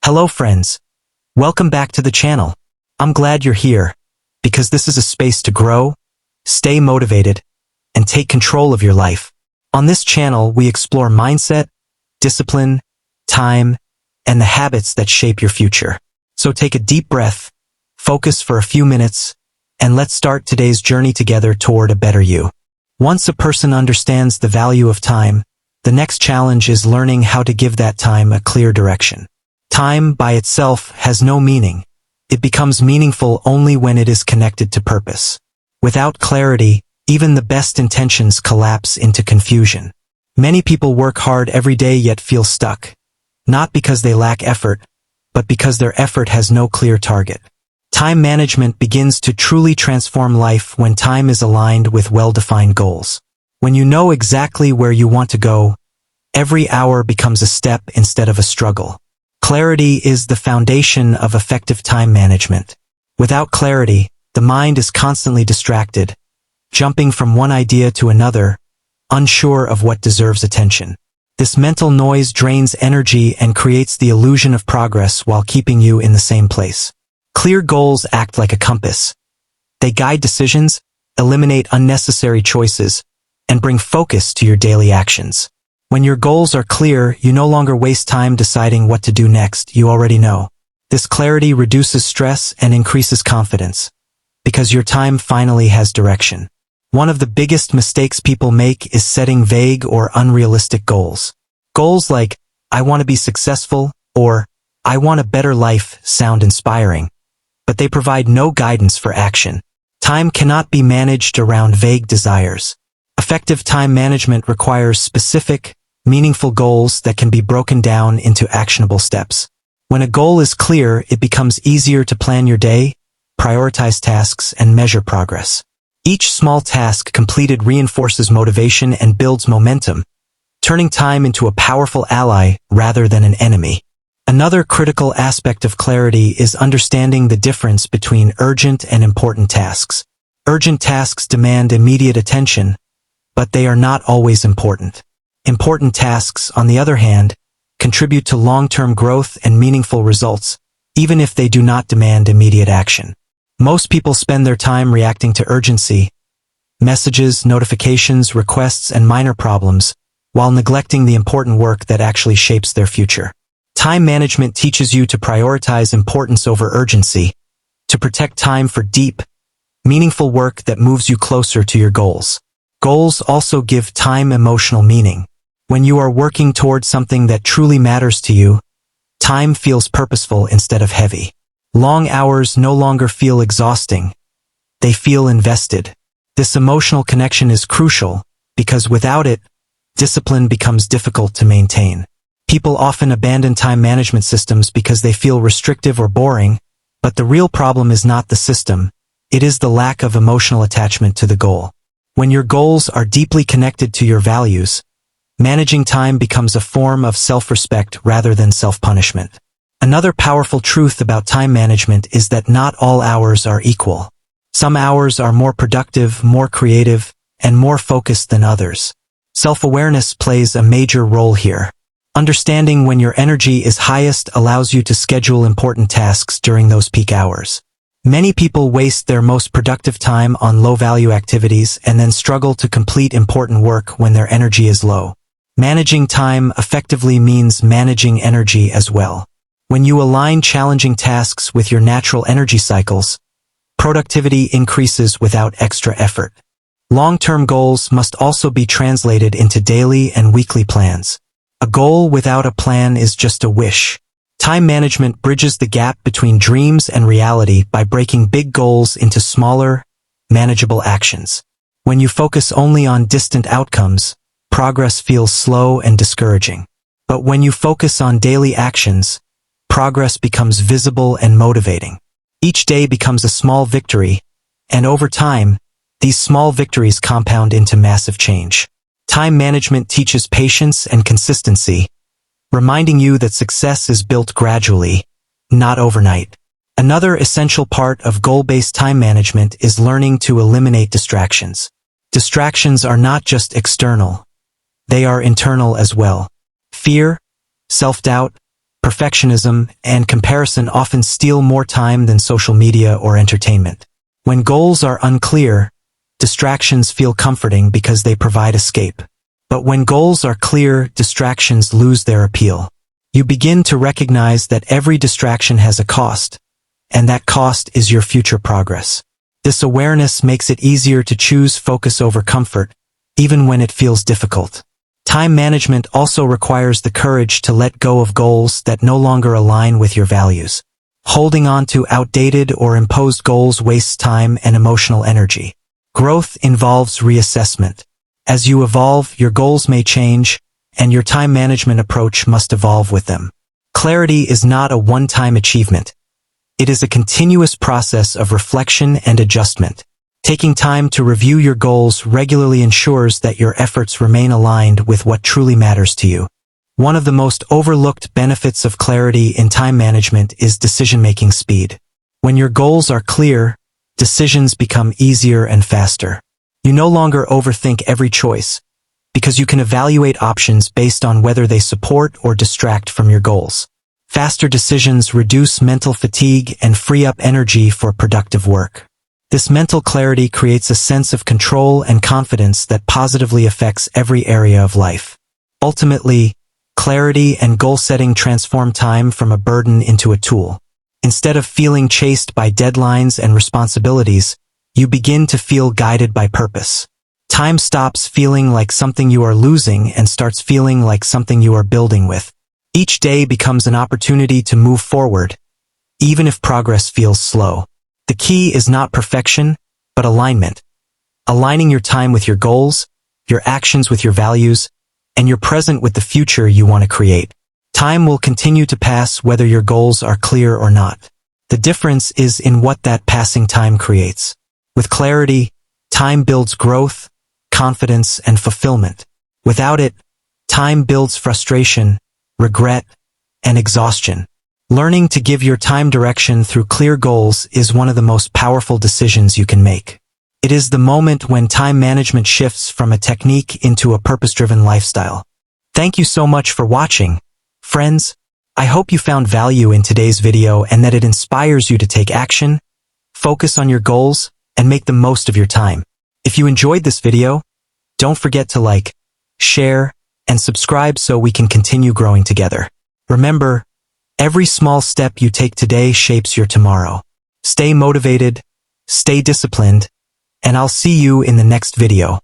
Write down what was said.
Hello friends, welcome back to the channel. I'm glad you're here, because this is a space to grow, stay motivated, and take control of your life. On this channel, we explore mindset, discipline, time, and the habits that shape your future. So take a deep breath, focus for a few minutes, and let's start today's journey together toward a better you. Once a person understands the value of time, the next challenge is learning how to give that time a clear direction. Time by itself has no meaning. It becomes meaningful only when it is connected to purpose. Without clarity, even the best intentions collapse into confusion. Many people work hard every day yet feel stuck, not because they lack effort, but because their effort has no clear target. Time management begins to truly transform life when time is aligned with well-defined goals. When you know exactly where you want to go, every hour becomes a step instead of a struggle. Clarity is the foundation of effective time management. Without clarity, the mind is constantly distracted, jumping from one idea to another, unsure of what deserves attention. This mental noise drains energy and creates the illusion of progress while keeping you in the same place. Clear goals act like a compass. They guide decisions, eliminate unnecessary choices, and bring focus to your daily actions. When your goals are clear, you no longer waste time deciding what to do next. You already know. This clarity reduces stress and increases confidence, because your time finally has direction. One of the biggest mistakes people make is setting vague or unrealistic goals. Goals like, I want to be successful, or I want a better life sound inspiring, but they provide no guidance for action. Time cannot be managed around vague desires. Effective time management requires specific, meaningful goals that can be broken down into actionable steps. When a goal is clear, it becomes easier to plan your day, prioritize tasks, and measure progress. Each small task completed reinforces motivation and builds momentum, turning time into a powerful ally rather than an enemy. Another critical aspect of clarity is understanding the difference between urgent and important tasks. Urgent tasks demand immediate attention, but they are not always important. Important tasks, on the other hand, contribute to long-term growth and meaningful results, even if they do not demand immediate action. Most people spend their time reacting to urgency, messages, notifications, requests, and minor problems, while neglecting the important work that actually shapes their future. Time management teaches you to prioritize importance over urgency, to protect time for deep, meaningful work that moves you closer to your goals. Goals also give time emotional meaning. When you are working towards something that truly matters to you, time feels purposeful instead of heavy. Long hours no longer feel exhausting. They feel invested. This emotional connection is crucial, because without it, discipline becomes difficult to maintain. People often abandon time management systems because they feel restrictive or boring, but the real problem is not the system. It is the lack of emotional attachment to the goal. When your goals are deeply connected to your values, managing time becomes a form of self-respect rather than self-punishment. Another powerful truth about time management is that not all hours are equal. Some hours are more productive, more creative, and more focused than others. Self-awareness plays a major role here. Understanding when your energy is highest allows you to schedule important tasks during those peak hours. Many people waste their most productive time on low-value activities and then struggle to complete important work when their energy is low. Managing time effectively means managing energy as well. When you align challenging tasks with your natural energy cycles, productivity increases without extra effort. Long-term goals must also be translated into daily and weekly plans. A goal without a plan is just a wish. Time management bridges the gap between dreams and reality by breaking big goals into smaller, manageable actions. When you focus only on distant outcomes, progress feels slow and discouraging. But when you focus on daily actions, progress becomes visible and motivating. Each day becomes a small victory, and over time, these small victories compound into massive change. Time management teaches patience and consistency, reminding you that success is built gradually, not overnight. Another essential part of goal-based time management is learning to eliminate distractions. Distractions are not just external. They are internal as well. Fear, self-doubt, perfectionism, and comparison often steal more time than social media or entertainment. When goals are unclear, distractions feel comforting because they provide escape. But when goals are clear, distractions lose their appeal. You begin to recognize that every distraction has a cost, and that cost is your future progress. This awareness makes it easier to choose focus over comfort, even when it feels difficult. Time management also requires the courage to let go of goals that no longer align with your values. Holding on to outdated or imposed goals wastes time and emotional energy. Growth involves reassessment. As you evolve, your goals may change, and your time management approach must evolve with them. Clarity is not a one-time achievement. It is a continuous process of reflection and adjustment. Taking time to review your goals regularly ensures that your efforts remain aligned with what truly matters to you. One of the most overlooked benefits of clarity in time management is decision-making speed. When your goals are clear, decisions become easier and faster. You no longer overthink every choice, because you can evaluate options based on whether they support or distract from your goals. Faster decisions reduce mental fatigue and free up energy for productive work. This mental clarity creates a sense of control and confidence that positively affects every area of life. Ultimately, clarity and goal-setting transform time from a burden into a tool. Instead of feeling chased by deadlines and responsibilities, you begin to feel guided by purpose. Time stops feeling like something you are losing and starts feeling like something you are building with. Each day becomes an opportunity to move forward, even if progress feels slow. The key is not perfection, but alignment. Aligning your time with your goals, your actions with your values, and your present with the future you want to create. Time will continue to pass whether your goals are clear or not. The difference is in what that passing time creates. With clarity, time builds growth, confidence, and fulfillment. Without it, time builds frustration, regret, and exhaustion. Learning to give your time direction through clear goals is one of the most powerful decisions you can make. It is the moment when time management shifts from a technique into a purpose-driven lifestyle. Thank you so much for watching. Friends, I hope you found value in today's video and that it inspires you to take action, focus on your goals, and make the most of your time. If you enjoyed this video, don't forget to like, share, and subscribe so we can continue growing together. Remember, every small step you take today shapes your tomorrow. Stay motivated, stay disciplined, and I'll see you in the next video.